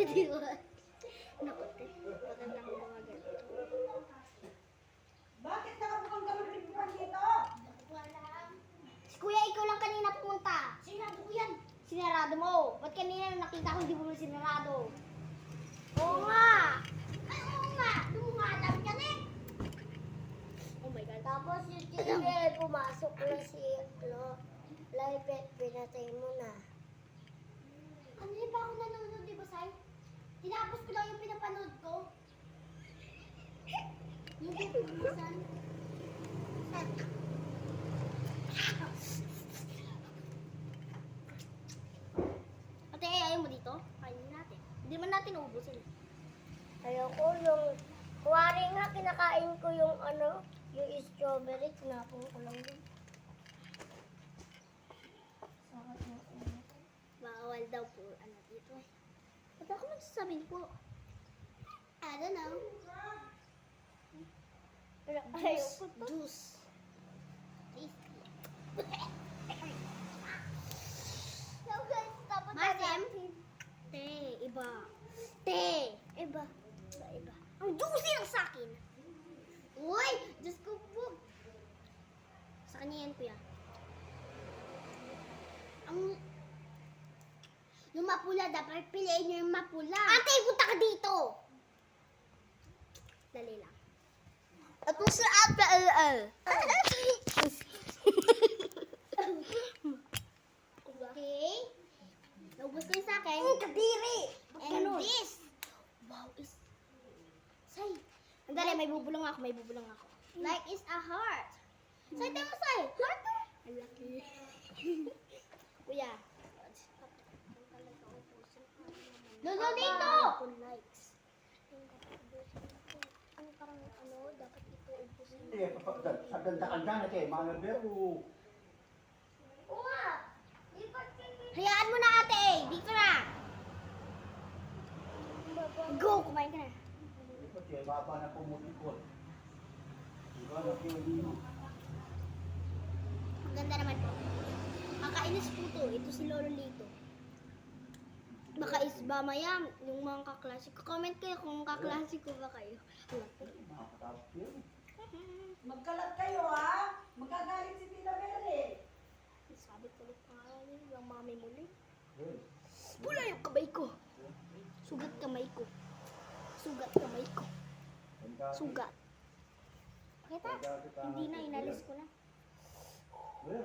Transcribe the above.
Di ba? Naku, te. Maganda ko mga ganito. Bakit nakabukang kami pinagpupan dito? Si Kuya, ikaw lang kanina pumunta. Sinarado ko yan. Sinarado mo. Ba't kanina nung nakita ko hindi mo sinarado? Oo nga. Ay, oo nga. Doon mo nga dami ka eh. Oh my God. Tapos yung TV, pumasok na si Lipet, pinatay mo na. Ano ba ako nanonood, di ba, Sai? Tinapos ko lang yung pinapanood ko. Yung pinapanood. Ate, ayaw mo dito? Kainin natin. Hindi man natin uubusin. Ayoko yung, kuwari nga kinakain ko yung yung strawberry, tinapon ko lang din. Bawal daw po, dito eh. Ba't ako nagsasabihin po? I don't know. Pero ayoko to. Juice. Tasty. So guys, tapos Martem? Te, iba. Te, Iba. Iba. ang juicy lang sa akin. Uy, Diyos ko po. Sa kanya yan, kuya. Yung mapula, dapat piliin nyo yung mapula. Ate, punta ka dito! Dali lang. At mo sa ata Okay? Naubos ko yung sa akin. Kadiri! And this. Wow, is... Say. Andali, may bubulong ako, may bubulong ako. Like is a heart. Say, tayo mo, Say. Heart to. Ang laki. Kuya. Lolo, dito! Likes. Ang parang dapat ito ubusin. Sa ganda ka dyan, ate. Mga bero. Oo nga! Hayaan mo na, ate. Dito na. Go, kumain ka na. Ito, baba na pumutikot. Diba, nakilino. Ang ganda naman po. Kakainis po to. Ito si Lolo Lito. Baka is ba maya yung mga kaklase ko. Comment kayo kung kaklase ko ba kayo. Nakakatapos yun. Magkalat kayo ha? Magkagalit si Tita Mary. Sabi ko ulit pangalan yun. Yung mami muli. Well, Pula yung kamay ko. Sugat kamay ko. Sugat kamay ko. Sugat. Kita? Hindi na, inalis ko na. well,